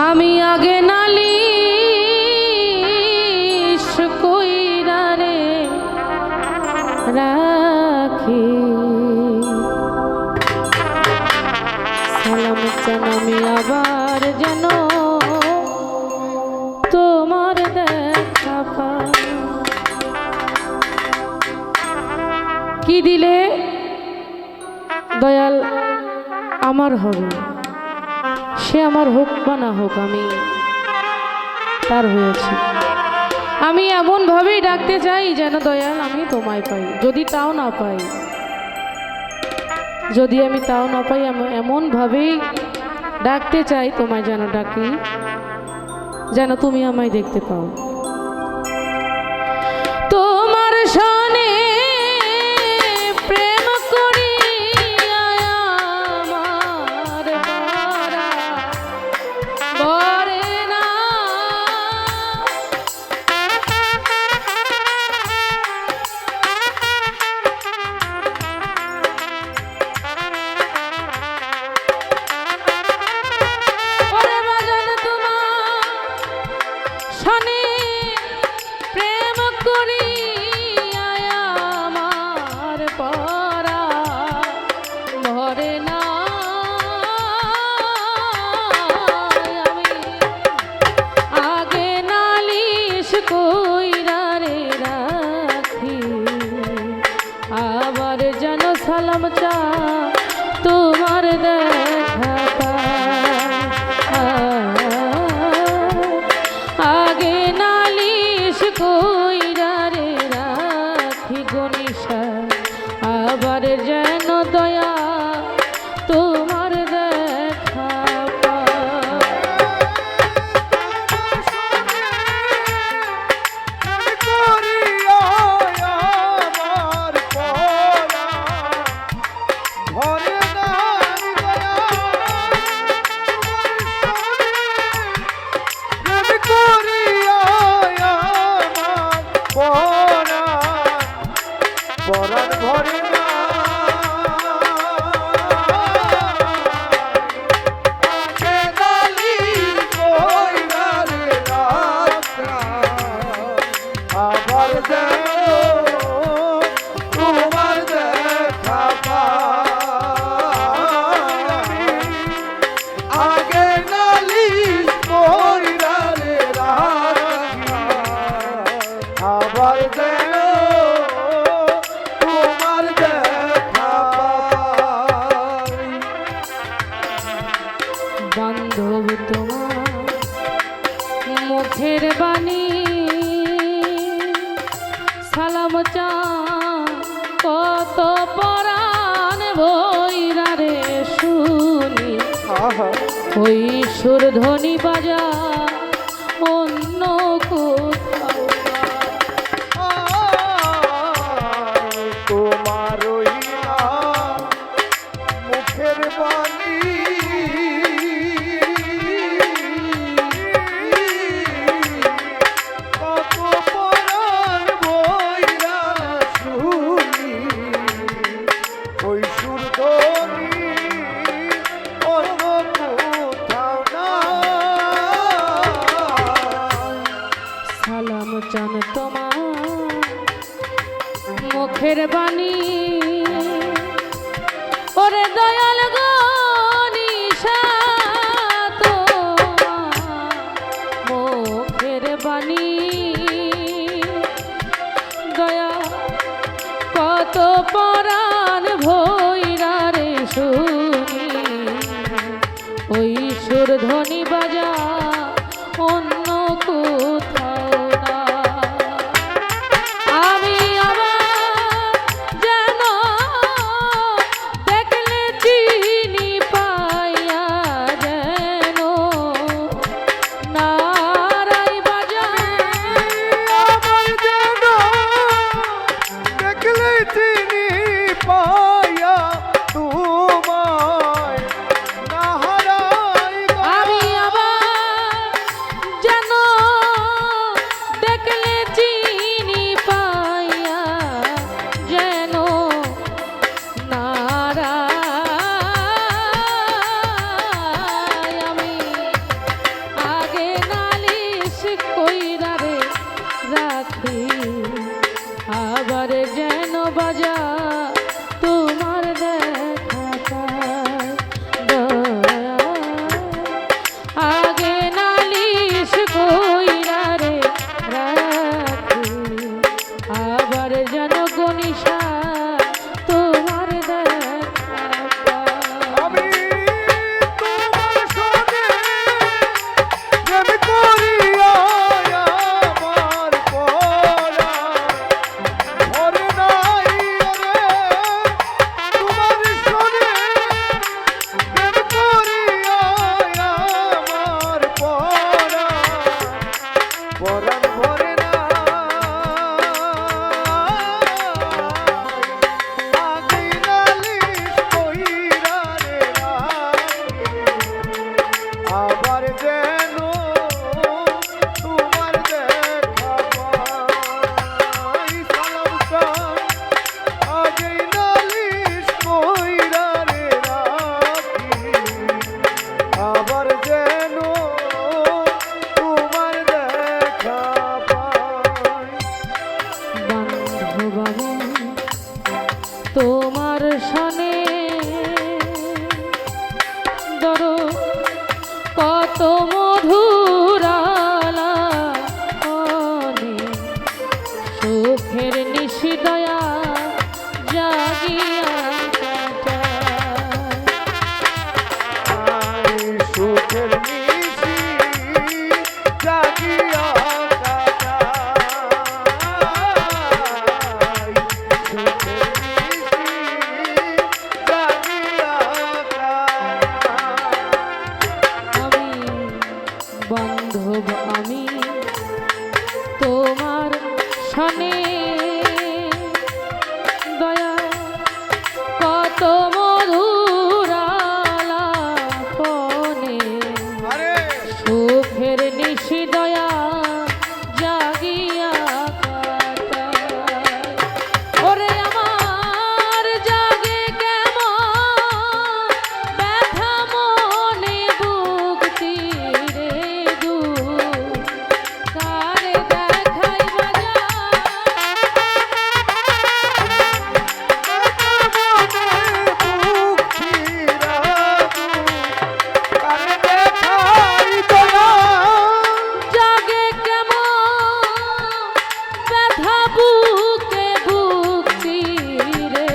আমি আগে নালিশ কইরা রে রাখি সালাম জানামি আবার যেন তোমার দেখা পাই। কি দিলে দয়াল আমার হবে, সে আমার হোক বা না হোক আমি তার হয়েছি। আমি এমনভাবেই ডাকতে চাই যেন দয়াল আমি তোমায় পাই। যদি তাও না পাই, যদি আমি তাও না পাই, আমি এমনভাবেই ডাকতে চাই তোমায় যেন ডাকি, যেন তুমি আমায় দেখতে পাও। তোমার সনে প্রেম করি আমার বরে না, ওরে বাজান তোমার সনে প্রেম করি আমার পরা ভরে না। আমি আগে নালিশ কইরা রে রাখি আবার যেন সালাম চা তোমার দেখা পাই। আগে নালিশ কইরা রে রাখি গনিশা আবার যেন দয়া তোমার দেখা পাই। পরাণ ভরে না আবার তোমার দেখা পাই। আগে নালিশ কইরা রে রাখি আবার তোমার দেখা পাই। বান্ধব তোমার মুখের বাণী সালাম চা কত পরাণ ভৈরা রে শুনি ওই সুর ধ্বনি বাজা অন্য কোথাও না। তোমার ওই মুখের বাণী কত পরাণ ভইরা শুনি ওই সুর ধ্বনি অন্য কোথাও না। সালাম চান তোমার মুখের বাণী ওরে দয়াল গো নিশা তোমার মুখের বাণী দয়া কত পরাণ ভৈরা রে শুনি ওই সুর ধ্বনি বাজা অন্য কোথাও না। আমি আবার যেন দেখলে চিনি পাইয়া যেন নারাই বাজা আমার যেন দেখলে চিনি পাইয়া তোমায় না হারাই। আমি আবার কত মধুরালা সুখের নিশি দয়া জাগিয়া কাটায়। সুখের নিশি জাগিয়া কাটাই, সুখের নিশি জাগিয়া কাটাই। আমি বান্ধব আমি তোমার সনে দয়া কত মধুরালাপনে আরে সুখের নিশি দয়া জাগিয়া কাটায়। ওরে আমার জাগে কেমন ব্যথা মনে বুক চিরে দুঃখ কারে দেখাই বাজার জাগে কেমন ব্যথা বুকে বুক চিরে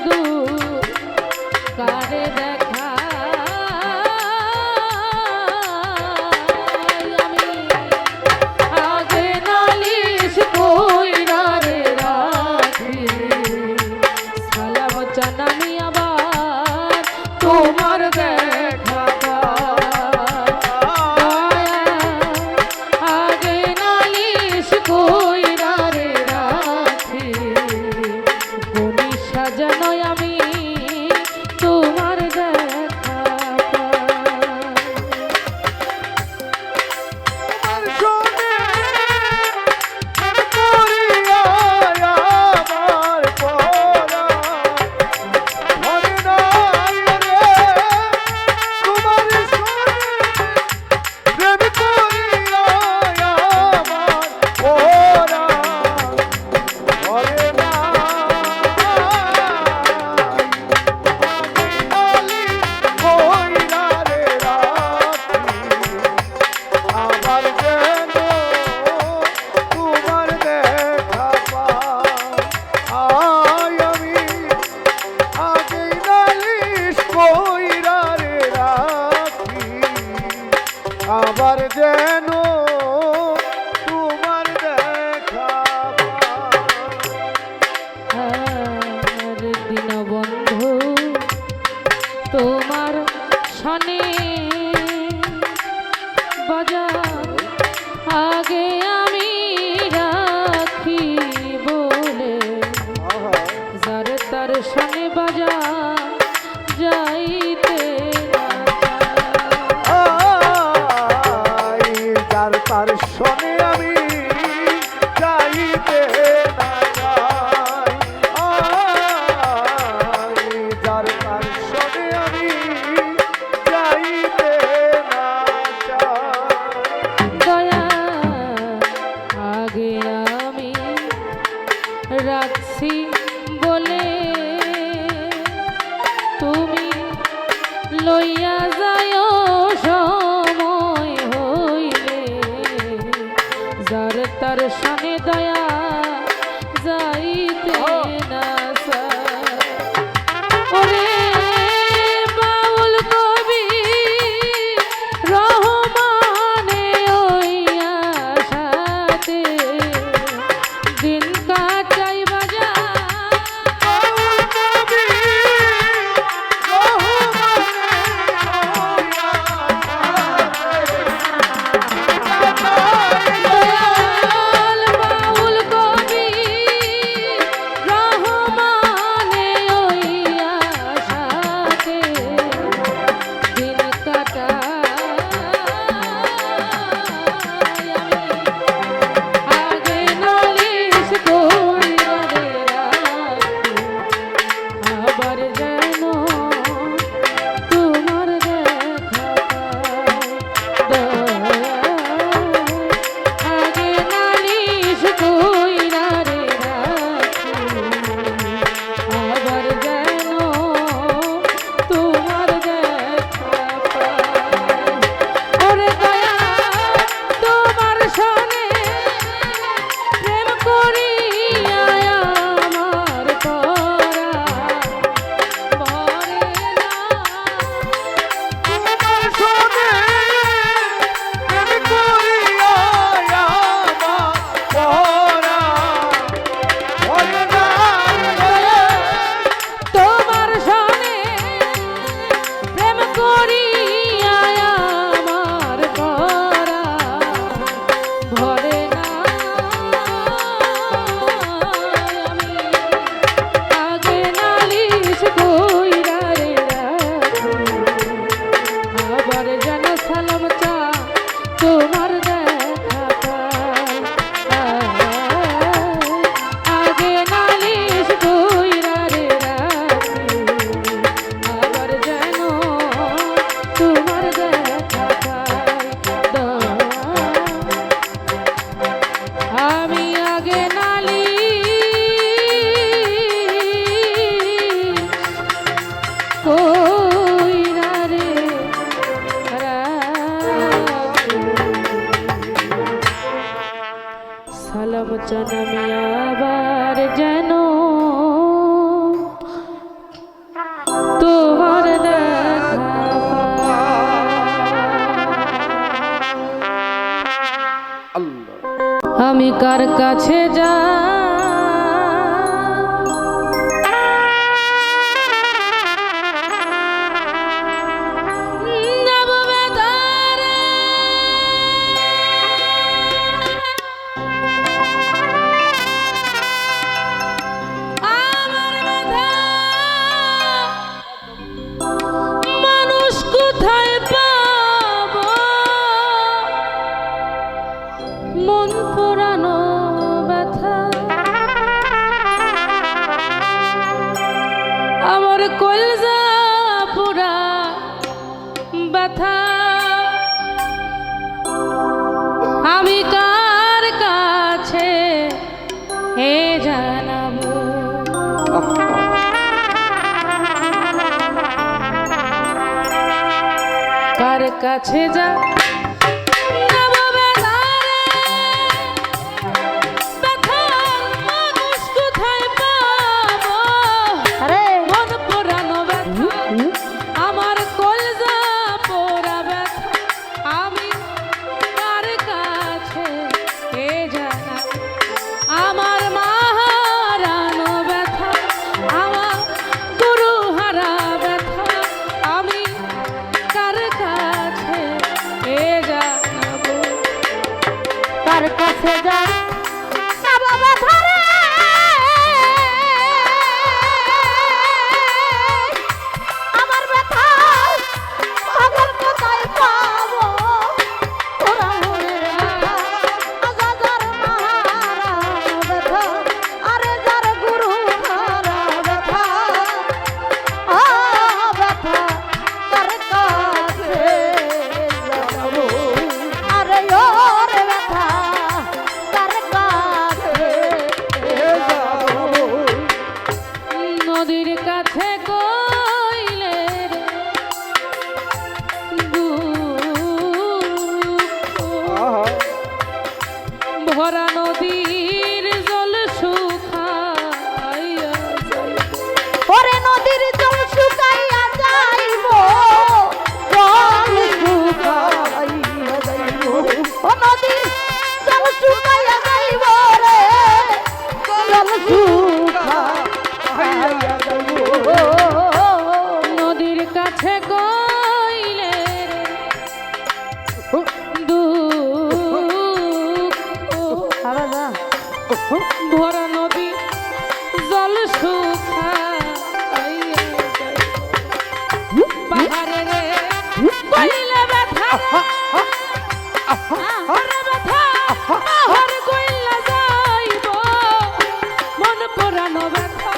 দুঃখ কারে দেখাই আমি আগে নালিশ কইরা রে রাখি সালাম জানামি আবার তোমার দেখা আগে নালিশ কইরা রে রাখি কোনি সাজানো আমি তোমার দেখা আবার যেন তোমার দেখা পাই আমি আগেই নালিশ কইরা রে রাখি আবার যেন তোমার দেখা আর দিন বন্ধু তোমার সনে বাজার আগে আমি রাখি বলে যার তার সনে বাজার যাইতে না আই যার তার শোনে আমি যাইতে না যাই আই যার তার শোনে আমি যাইতে না যাই দয়া আগে আমি রাখছি বলে তুমি লইয়া যায় সময় হইলে যার তার সনে দয়া যাইতে না চায়। ওরে বাউল কবি রহমানে ওই আশাতে দিন কাটাই বাজার চান আমি আবার যেন তোমার দেখা আল্লাহ আমি কার কাছে যা মানুষ কোথায় পাবো মন পোড়ানো ব্যথা আমার কলজা পোড়া ব্যথা আমি কার কাছে হে জানাবো কার কাছে যা কাছে যা না বাবা ধরে আমার ব্যথা পাগল কোথায় পাবো ওরা মনে আজাদার মারা ব্যথা আরে যার গুরু হারা ব্যথা ব্যথা তার কাছে যাবো আরে ওরে ব্যথা নদীর কাছে কইলে ভরা নদীর জল শুকাইয়া ওরে নদীর জল শুকাইয়া যাইব জল শুকাইয়া যাইব ও নদীর জল শুকাইয়া যাইব রে জল নদীর কাছে কইলে ভরা নদী জল শুখা পাহাড়ে রে কইলে ব্যথা পাহাড় কইলা যাইব মন পোড়ানো ব্যথা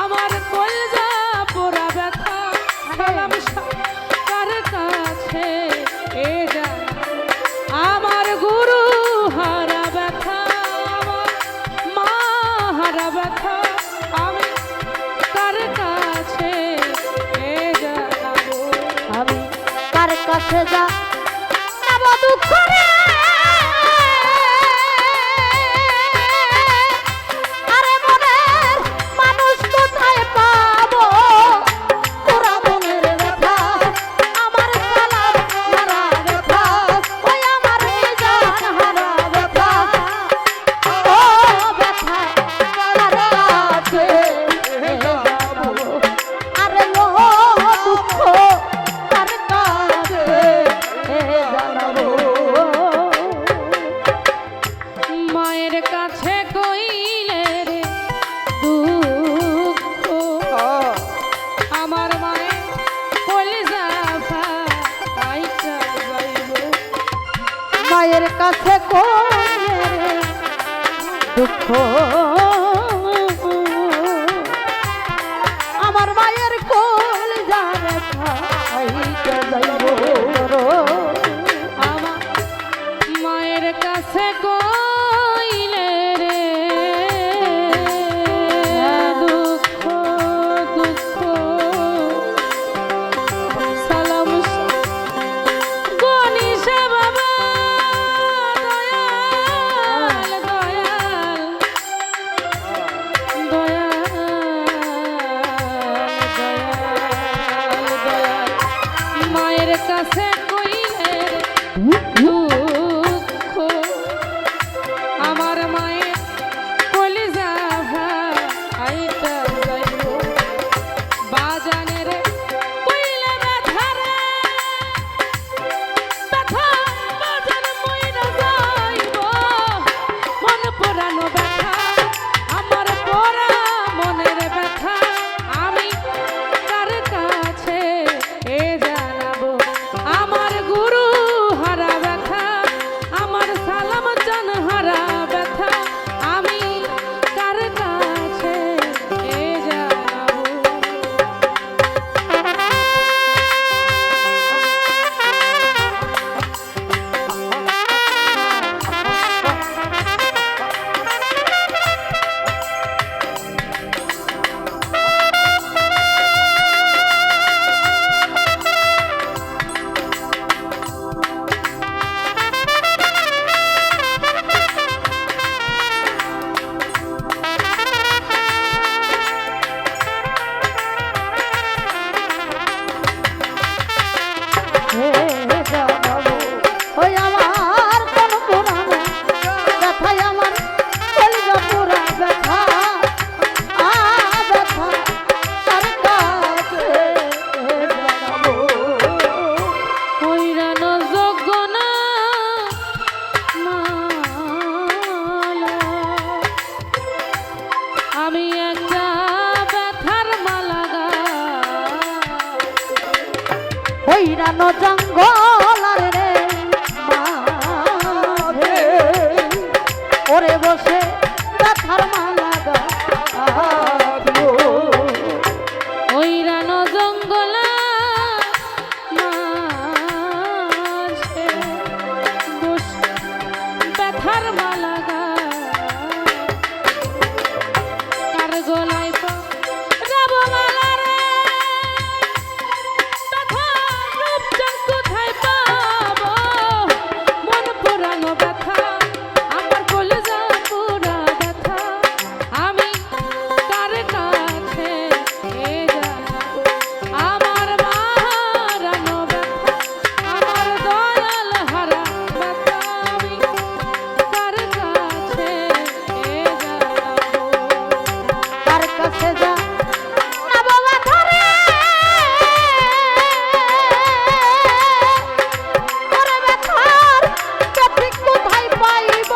আমার কলজা পোড়া ব্যথা সালাম কার কাছে এ যা আমার গুরু হারা ব্যথা আমার মা হারা ব্যথা আমি কার কাছে এ জানাবো আমি কার কাছে যা নেব দুঃখ রে মায়ের কাছে কইলে দুঃখ আমার মায়ের কোল যাবে খাইতে যাইব আমার মায়ের কাছে কইলে রে দুঃখ দুঃখ সালাম গনিশা বাবা দয়াল দয়াল রানো জঙ্গল রে মাঝে ওরে বসে ব্যথার মালা গাঁথবো। ওই রানো জঙ্গলা মাঝে বসে ব্যথার মালা কার গলায় যাব মালা রে ব্যথা রূপচান কোথায় পাবো মন পুরানো ব্যথা আমার কলেজা পুরা ব্যথা আমি কার কাছে জানাবো আমার মারানো ব্যথা আমার দয়াল হারা ব্যথা আমি কার কাছে জানাবো তার কাছে যা না বাবা ধরে ওরে ব্যথার ব্যথি কোথায় পাইব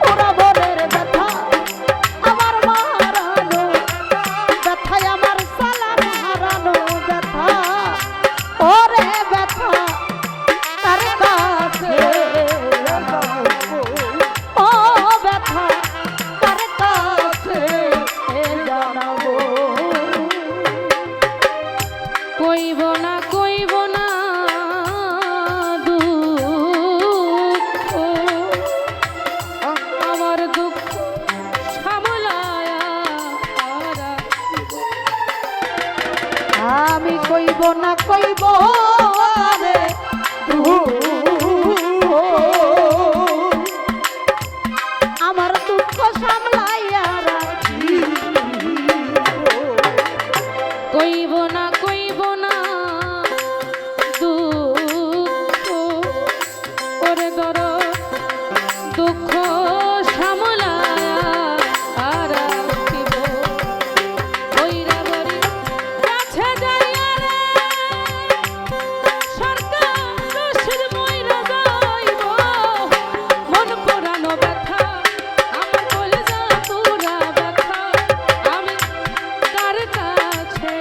ওরা বনের ব্যথা আমার মারানো ব্যথায় আমার সালাম হারানো ব্যথা ওরে ব্যথা তার কাছে ও ব্যথা তার কাছে জানাবো। কইব না দুঃখ আমার দুঃখ সামলায়া আমি কইব না কইব রে আমার দুঃখ সামলাইয়া রাখি কইব না দুঃখ ওরে দর দুঃখ সামলায়া আর রাখিব ওইরা বরি কাছে যাইয়া রে সরকার রশিদ মইরা যাইব মন পুরানো ব্যথা আমার কলেজা পুরা ব্যথা আমি কার কাছে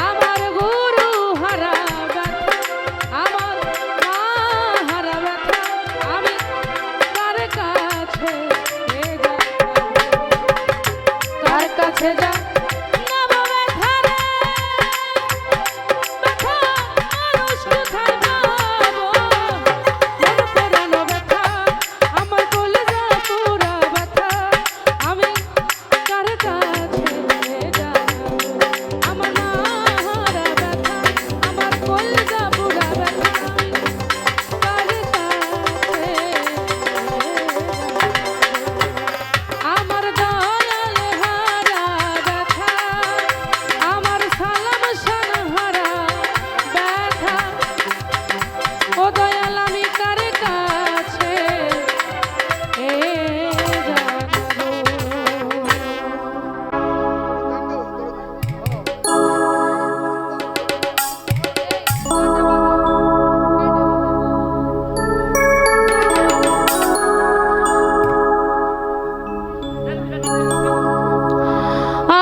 আমার গুরু হারা ব্যথা আমার মা হারা ব্যথা আমি কার কাছে কার কাছে যা নাবো ব্যথা রে ব্যথা মানুষ কোথায় পাবো মন পুরানো ব্যথা আমার কলেজা পুরা ব্যথা আমি কার কাছে জানাবো আমার মা হারা ব্যথা আমার কলেজা পুরা ব্যথা আমি কার কাছে আমার দয়াল হারা ব্যথা আমার সালাম শান হারা ব্যথা ও দয়াল আমি কার কাছে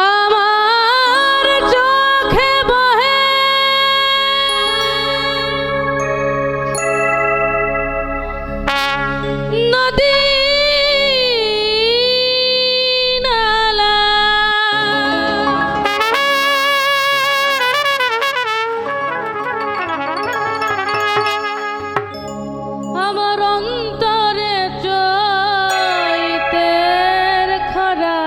আমার চোখে বহে নদী নালা আমার অন্তরে চৈতের খরা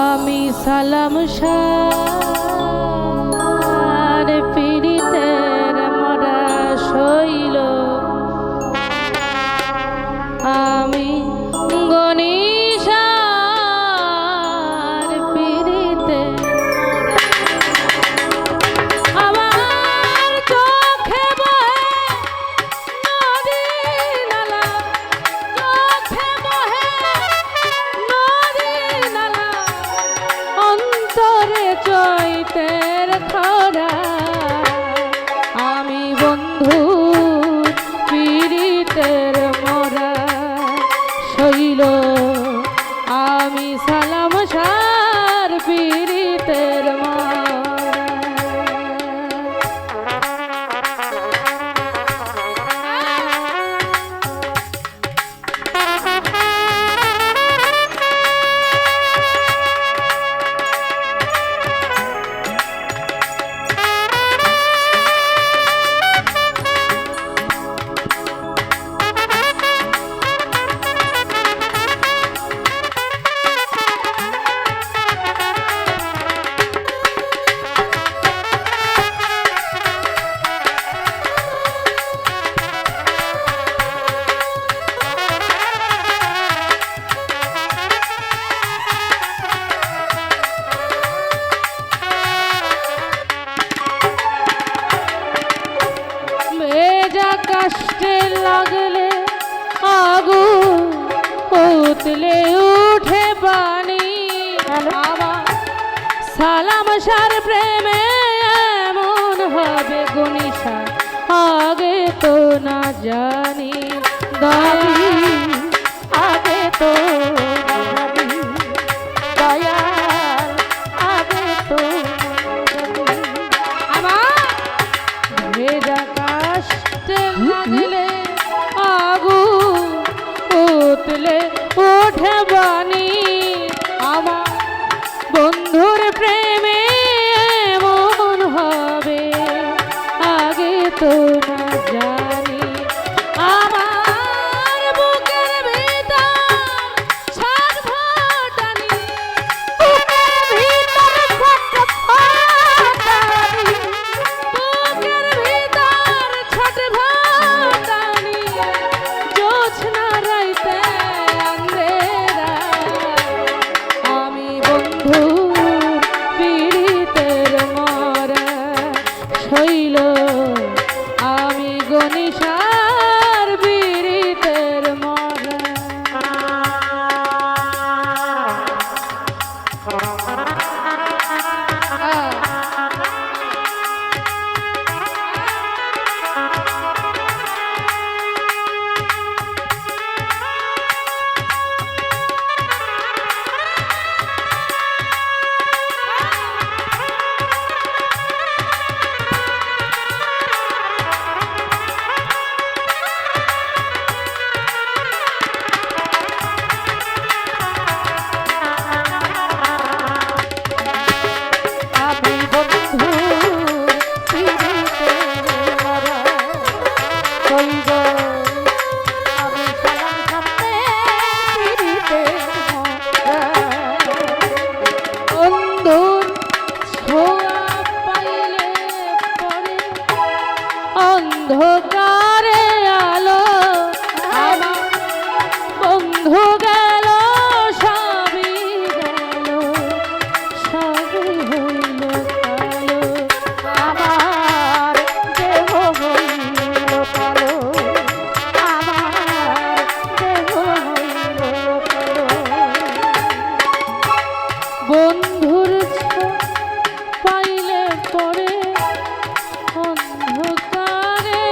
আমি সালাম সার পীড়িতের মরা শৈল আমি গণিসার পীড়িতে আমার চোখে বহে নদী নালা চোখে বহে নদী নালা অন্তরে চৈতের খরা আমি বন্ধু পীড়িতের মরা শৈল আমি সাল উতলে উঠে পানি আমার সালাম সার প্রেমে এমন হবে গনিশা আগে তো না জানি দাবি আগে তো জানি দয়াল আগে তো জানি আমার ভেজা কাষ্টে লাগলে আগুন উতলে ওঠে বাণী আমার বন্ধুর প্রেমে এমন হবে আগে তো না জানি আমার বুকের ভিতর ছটফটানি বুকের ভিতর ছটফটানি বুকের ভিতর ছটফটানি জোছনা রাইতে আন্দেরা আমি বন্ধু পীড়িতের মরা শৈল আমি গনিশার পীড়িতের মরা আমি বন্ধু পীড়িতে মরা কইব আমি সালাম সামনে পীড়িতে মরা অন্ধুর ছোঁয়া পাইলে পরে অন্ধকারে আলো আমার বন্ধু গেল সবই গেল সবই হইল কালো আমার দেহ হইল কালো আমার দেহ হইল কালো বন্ধুর পাইলে পরে অন্ধকারে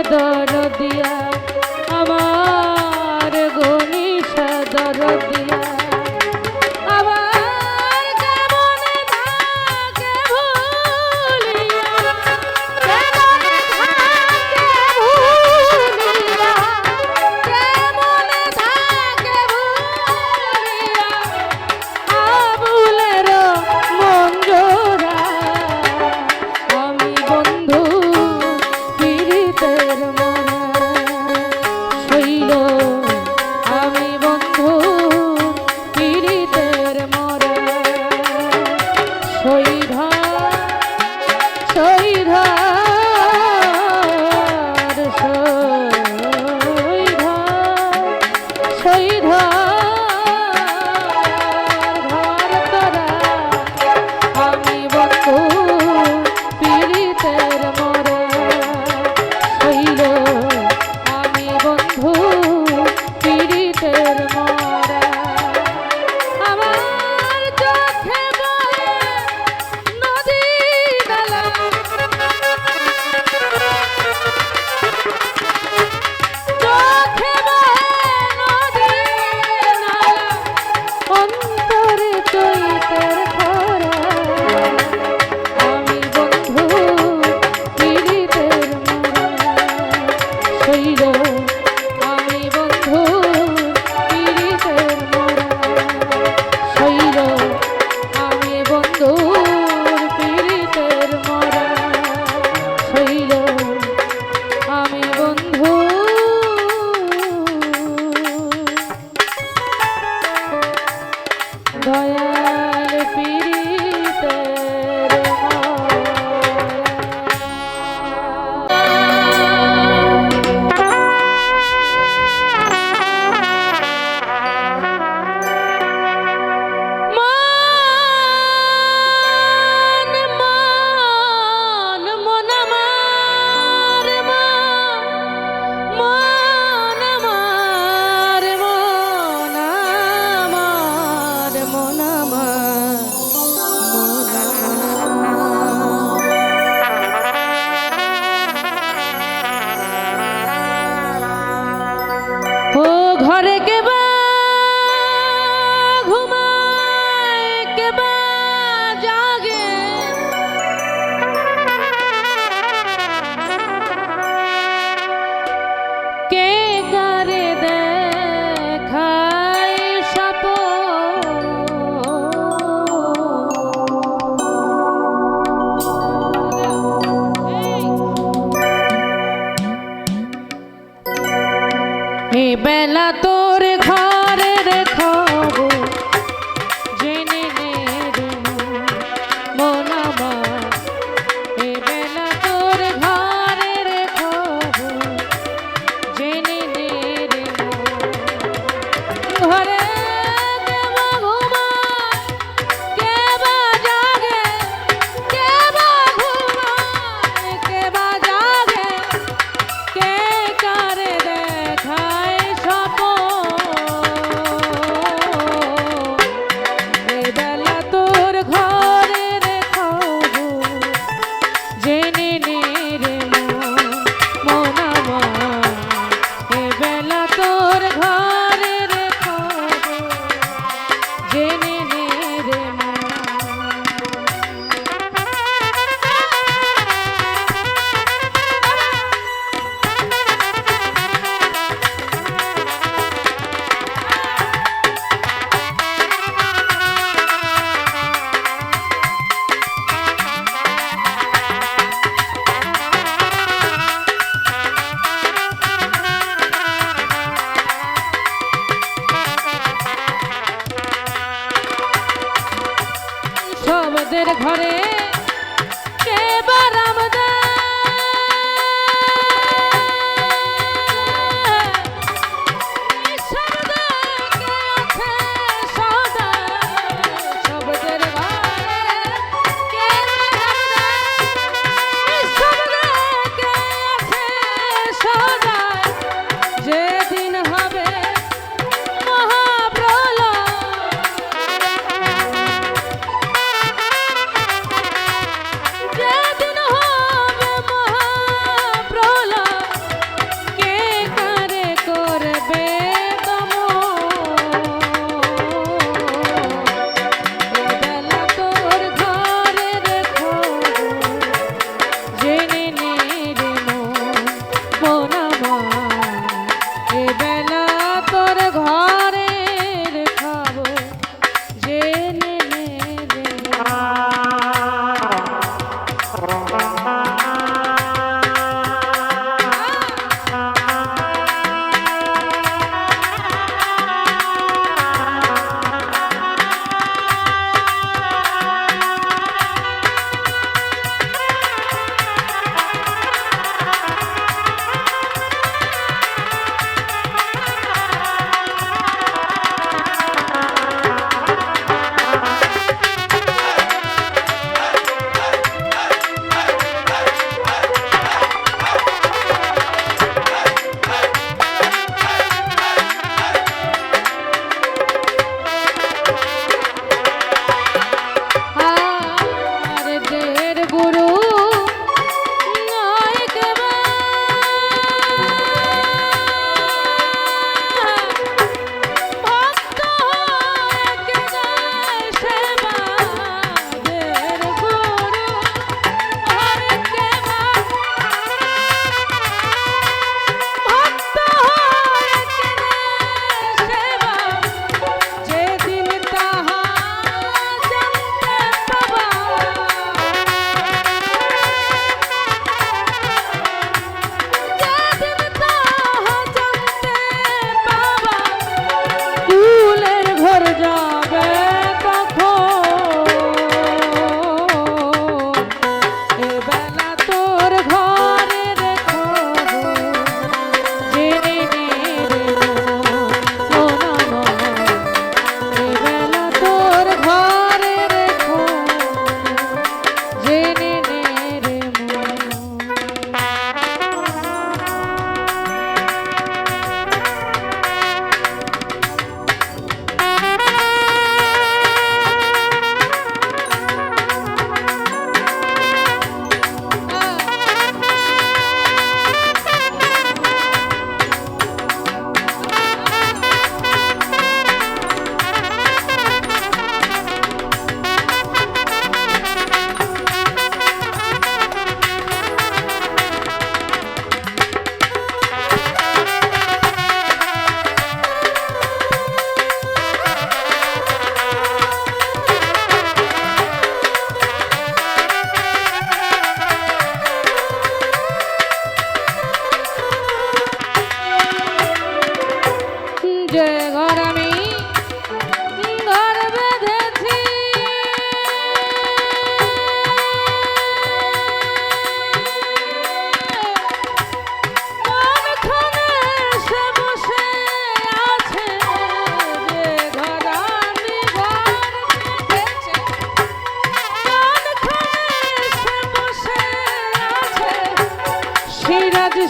দরদিয়া আমার গনিশা দরদিয়া আবার কেমন থাকে ভুলিয়া কেমন থাকে ভুলিয়া কেমন থাকে ভুলিয়া আবুলের মন জোড়া আমি বন্ধু পীড়িতের মরা শৈল আমি বন্ধু পীড়িতের মরা শৈধা শৈধা শৈধা শৈধা ঘর তোরা আমি বন্ধু পীড়িতের মরা শৈল আমি বন্ধু পীড়িতের মরা আমার চোখে বয়ে নদী নালা চোখে বয়ে নদী নালা অন্তরে চৈতের খরা আমি বন্ধু পীড়িতের মরা শৈল আমি বন্ধু পীড়িতের মরা শৈল আমি বন্ধু পীড়িতের মরা শৈল আমি বন্ধু দয়াল পীড়িতের মান মান মন আমার মান আমার মন আমার মন আমার মন আমার ও ঘরে কেবা ঘুমায় কেবা জাগে কে করে দেখায় এ বেলা তোর ঘরের খবর জেনে নে রে মন আমার এ বেলা তোর ঘরের খবর জেনে নে রে ঘরে কেবা ঘুমায় কেবা জাগে কেবা ঘুমায় কেবা জাগে কে কারে দেখায় এই বেলা তোর ঘরের খবর জেনে নে রে মন আমার এ বেলা তোর ঘরের খবর জেনে নে রে সবদের ঘরে কে বারাম যেদিন হবে মহাপ্রলয় যেদিন হবে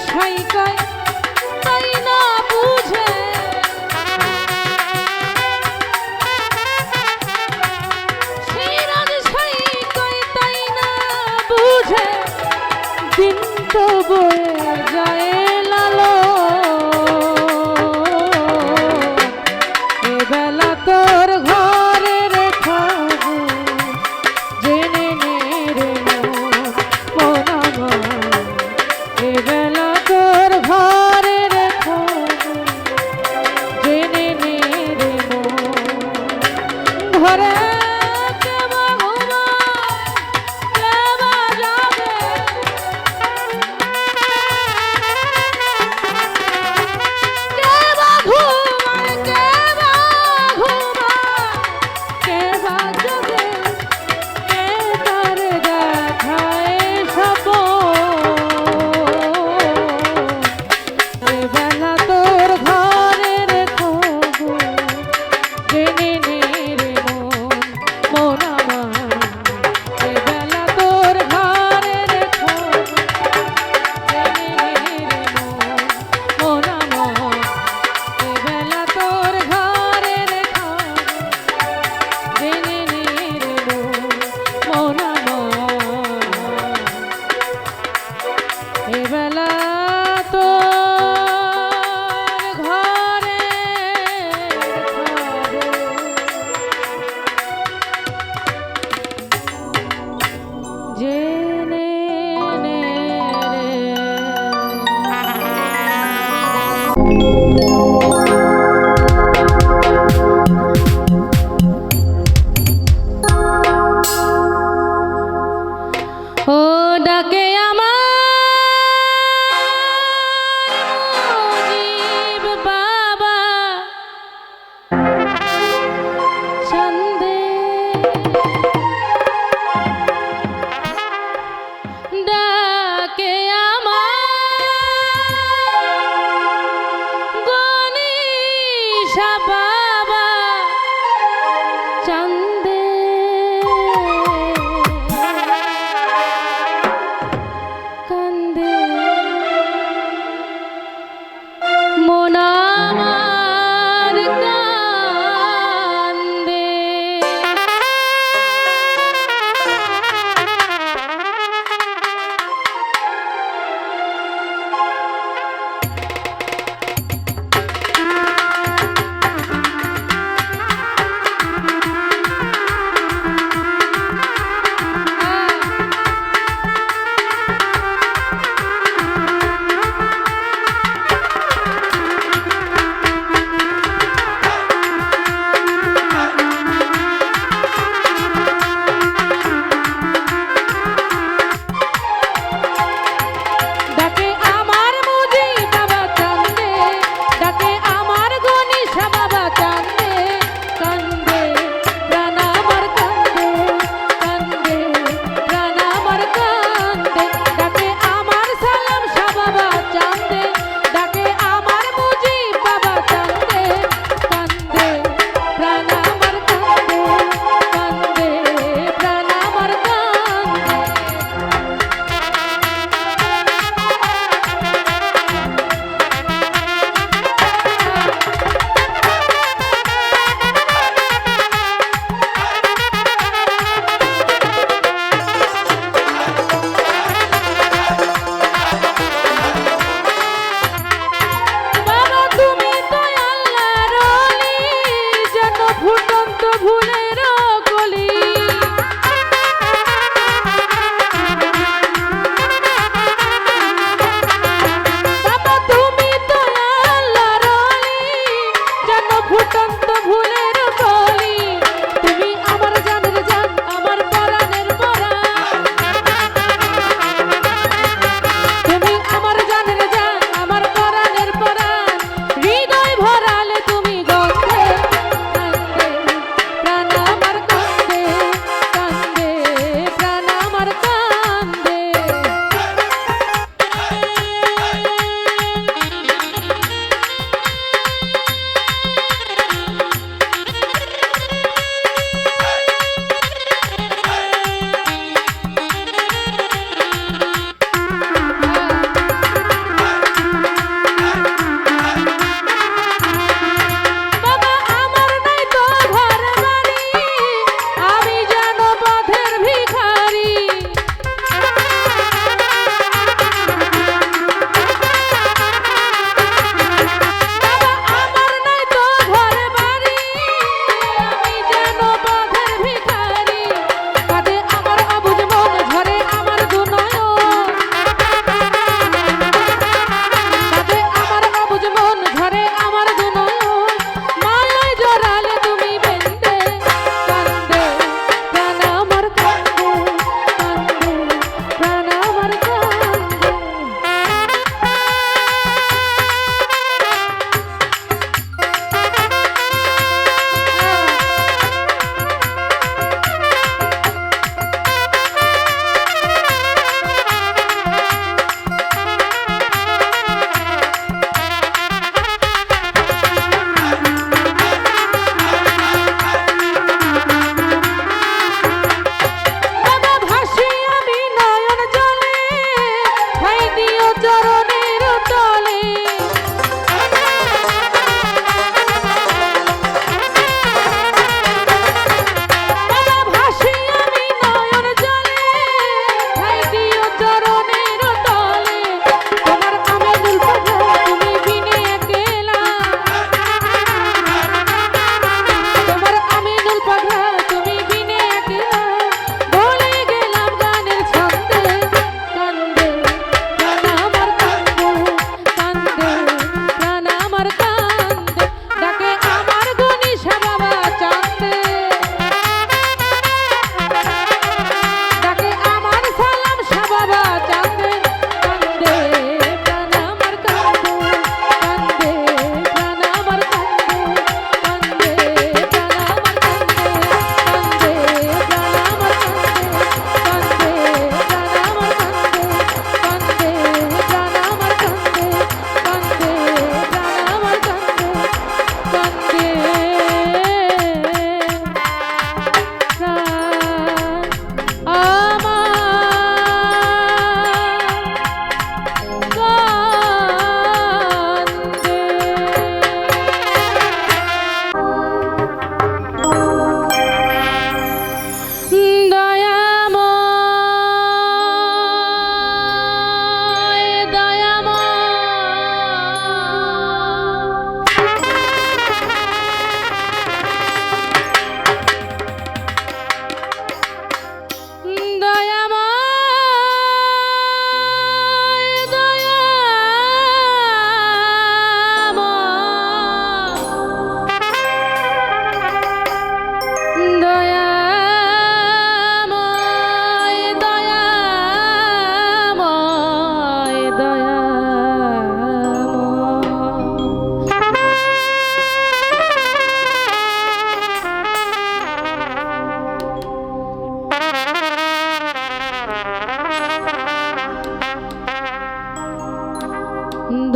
সাইকায় তাই না বুঝে সেই রাজ সাইকায় তাই না বুঝে দিন তো বয়ে যায় লালো এবেলা তোর ঘরে রেখা জেনে নে রে মন আমার এবেলা তোর ঘরে রেখা জেনে নে রে ঘরে কেবা ঘুমায় কেবা যাবে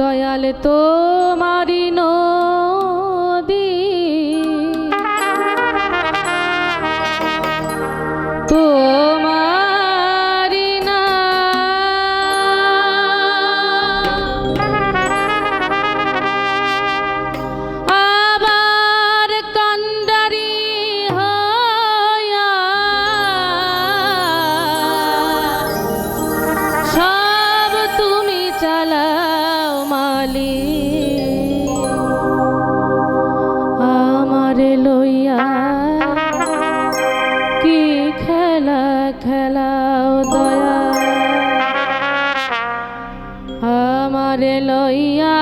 দয়াল তোমারি নদী তোমারি না আবার কান্ডারি হইয়া সব তুমি চালাও মালিক আমারে লইয়া কি খেলা খেলাও দয়া আমারে লইয়া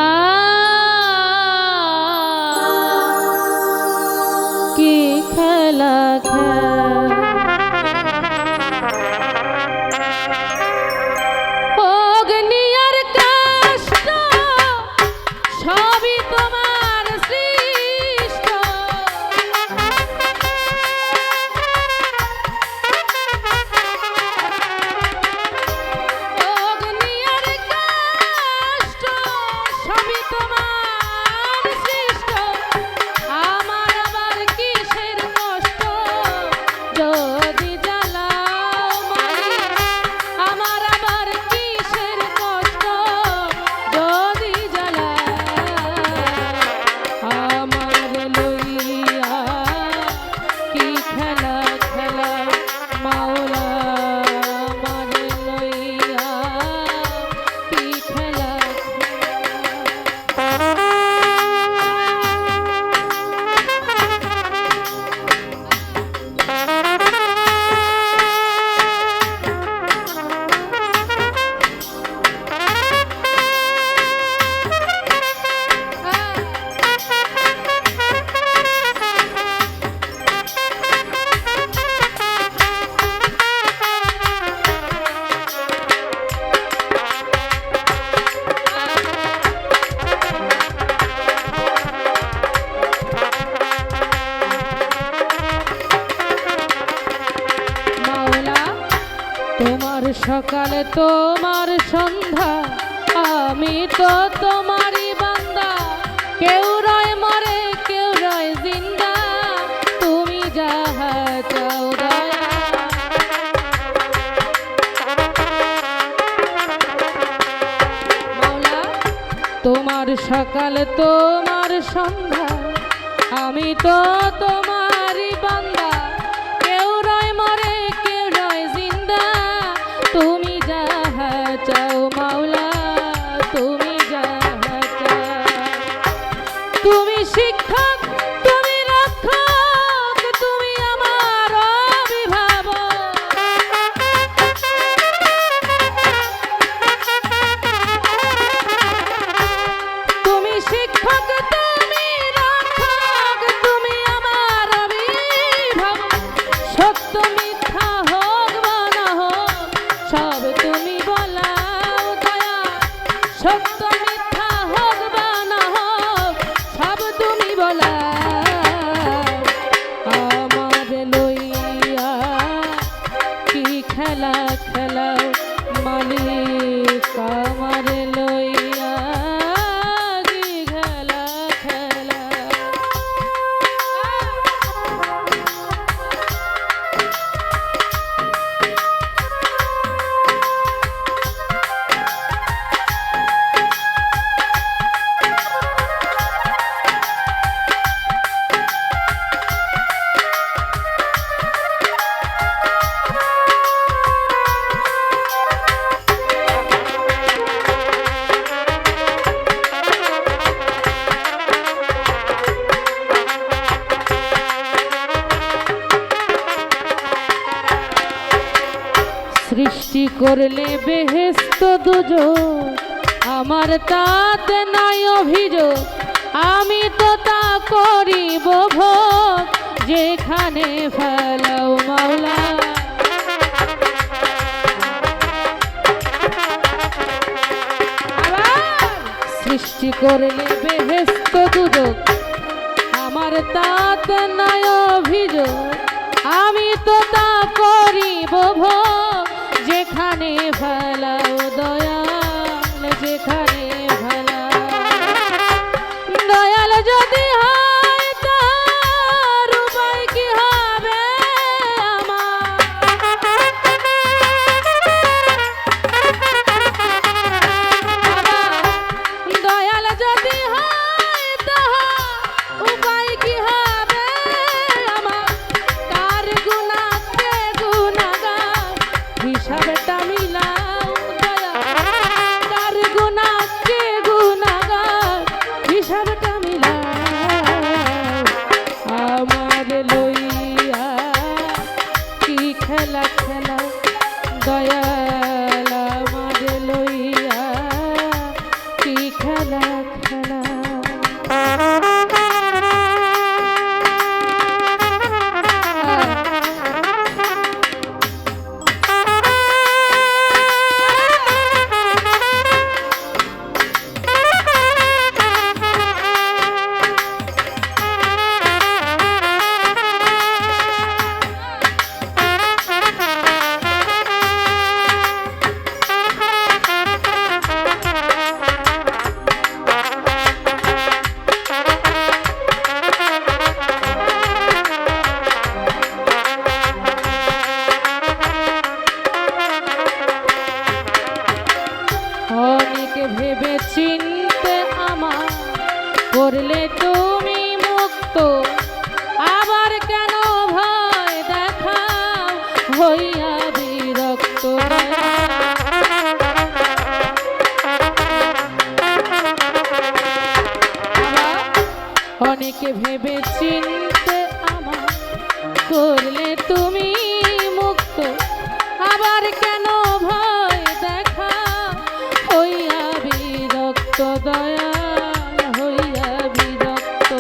কি খেলা অগ্নি আর কাষ্ঠ সবই তোমার সৃষ্ট অগ্নি আর কাষ্ঠ সবই তোমার সৃষ্ট আমার আবার কিসের কষ্ট যদি জ্বালাও মালিক আমার আবার কিসের কষ্ট যদি জ্বালাও আমার লইয়া কি খেলা খেলাও মাওলা আমার লইয়া কি খেলা মাওলা তোমার সকাল তোমার সন্ধ্যা আমি তো তোমারই বান্দা কেউ রয় মরে কেউ রয় জিন্দা তুমি যাহা চাও দয়া মাওলা তোমার সকাল তোমার সন্ধ্যা আমি তো তোমারই বান্দা কেউ রয় মরে কেউ রয় জিন্দা তুমি যাহা চাও মাওলা তুমি যাহা চাও তুমি শিক্ষক তুমি রক্ষক তুমি আমার অভিভাবক তুমি শিক্ষক তুমি রক্ষক তুমি আমার অভিভাবক সত্য মিথ্যা হোক বা না হোক সব তুমি বলাও দয়া সত্য মিথ্যা হোক বা না হোক সব তুমি বলাও আমার লইয়া কি খেলা খেলাও মালিক আমার লইয়া কি খেলা খেলাও সৃষ্টি করলে বেহেস্ত দুজোগ আমার তাতে নাই অভিযোগ আমি তো তা করিব ভোগ যেখানে ফেলাও মাওলা আবার সৃষ্টি করলে বেহেস্ত দুজোগ আমার তাতে নাই অভিযোগ আমি তো তা করিব ভোগ যেখানে ফেলাও দয়াল যেখানে ফেলাও খেলা খেলা দয়াল আমার লইয়া কি খেলা খেলা। ভেবে চিনতে আমার করলে তুমি মুক্ত, আবার কেন ভয় দেখাও হইয়া বিরক্ত। অনেকে ভেবে চিনতে আমার করলে তুমি মুক্ত, আবার কেন ভয় দেখা হইয়া বিরক্ত দয়াল হইয়া বিরক্ত।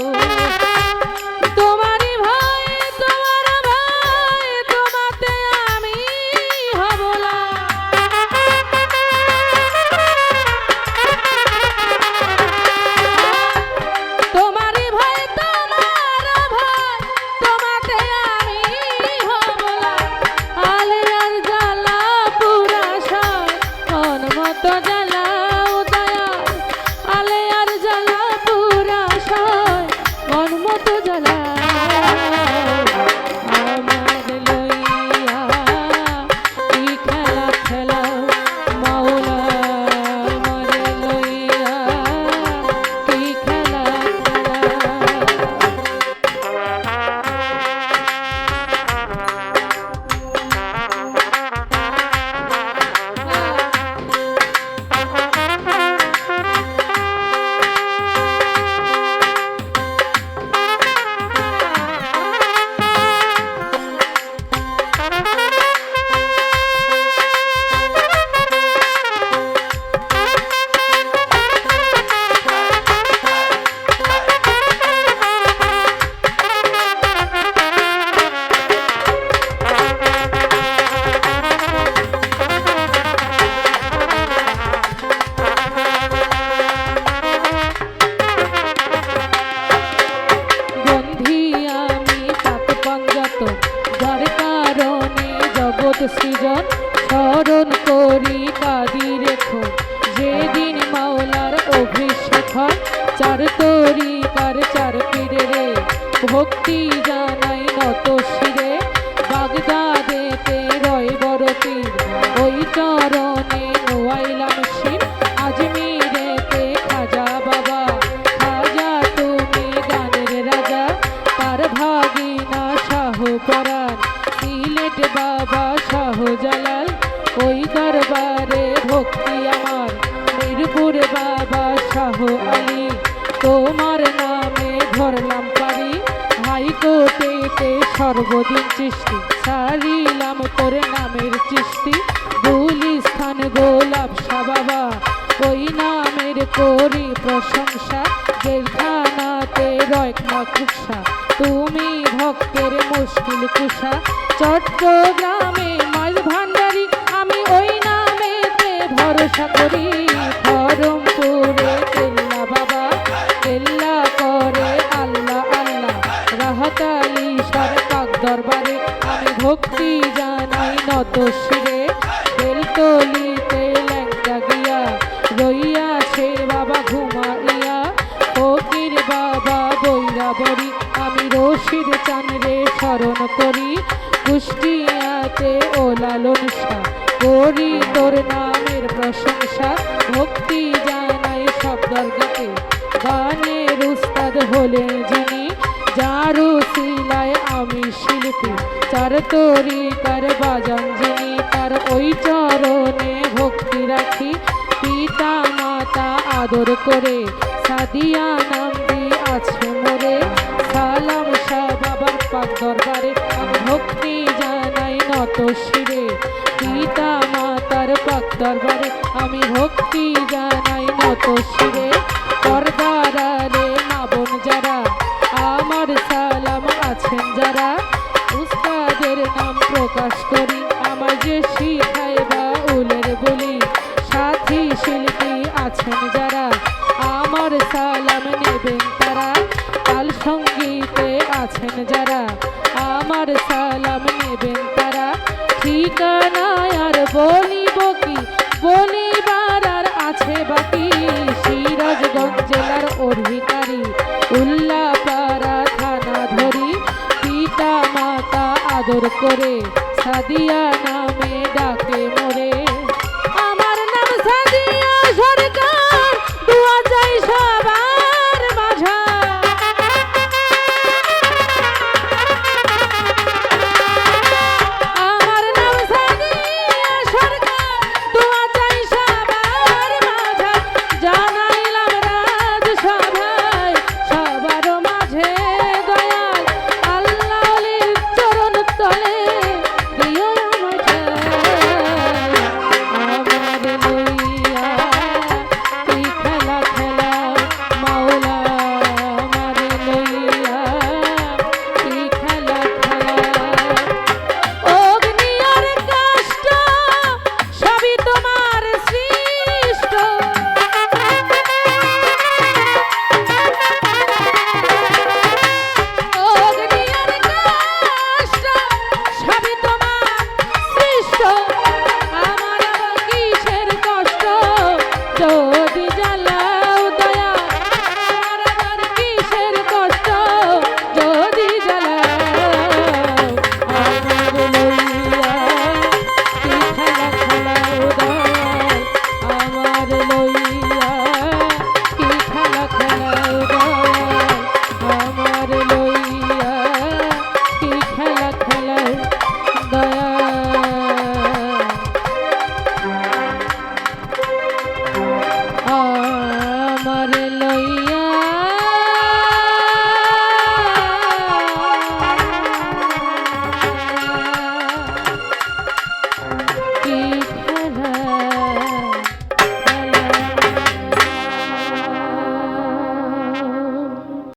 তোমারই ভয় তোমার ভয় তোমাতে আমি হব না। তোমারই ভয় তোমার ভয় তোমাতে আমি হব না। আলিয়ার জ্বালা পুরা সয় মন মতো জ্বালাও দয়াল, আলিয়ার জ্বালা পুরা সয় মন মতো জ্বালাও। আমার লইয়া কি খেলা খেলাও মাওলা, আমার লইয়া কি খেলা সৃজন স্মরণ করি কাঁদি রেখো, যেদিন মাওলার অভিষেক হয় চার তরিকার চার পীরে রে। ভক্তি জানাই নত শিরে বাগদাদেতে রয় বড় পীর, ওই চরণে নোয়াইলাম শির। আজমিরেতে খাজা বাবা, খাজা তুমি গানের রাজা, তার ভাগিনা শাহ পরাণ সিলেট বাবা শাহজালাল। ওই দরবারে ভক্তি আমার মিরপুর বাবা শাহ আলী, তোমার নামে ধরলাম পারি হাইকোর্টেতে সর্বদিন চিষ্টি। ছাড়িলাম তোর নামের চিষ্টি গুলিস্থান গোলাপ শাহ বাবা, ওই নামের করি প্রশংসা। জেলখানাতে রয় মাকুসা, তুমি ভক্তের মুশকিল কুশা। চট্টগ্রামে মাইল ভান্ডারি, আমি ওই নামেতে ভরসা করি। ধরমপুরে কেল্লা বাবা, কেল্লা করে আল্লাহ আল্লাহ। রাহাতালি সার পাক দরবারে আমি ভক্তি জানাই নত শিরে। বেলতলিতে ল্যাংটা গিয়া রইয়াছে বাবা ঘুমাইয়া, ফকির বাবা বৈরা বড়ি আমি রশিদ চাঁদরে স্মরণ করি। কুষ্টিয়াতে ও লালন শাহ করি তোর নামের প্রশংসা। ভক্তি জানাই সব দরগাতে, গানের উস্তাদ হলে যিনি, যারু সিলায় আমি শিল্পী। চার তরিকার বাজান যিনি, তার ওই চরণে ভক্তি রাখি। পিতা মাতা আদর করে সাদিয়া নাম দিয়ে আছে মোরে। সালাম শাহ বাবার পাক দরবারে আমি ভক্তি জানাই নত শিরে পিতা মাতার পাক দরবারে আমি ভক্তি জানাই নত শিরে পর্দার আড়ালে মা বোন যারা আমার সালাম আছেন যারা উস্তাদের নাম প্রকাশ করি আমার যে শিখায় বা উলের বলি সাথী শিল্পী আছেন যারা আমার সালাম নেবেন তারা কাল সঙ্গীতে আছেন যারা আমার সালাম নেবেন তারা ঠিকানায় আর বলিব কি বলিবার আর আছে বাকি সিরাজগঞ্জ জেলার অধিকারী উল্লাপাড়া থানা ধরি পিতা মাতা আদর করে সাদিয়া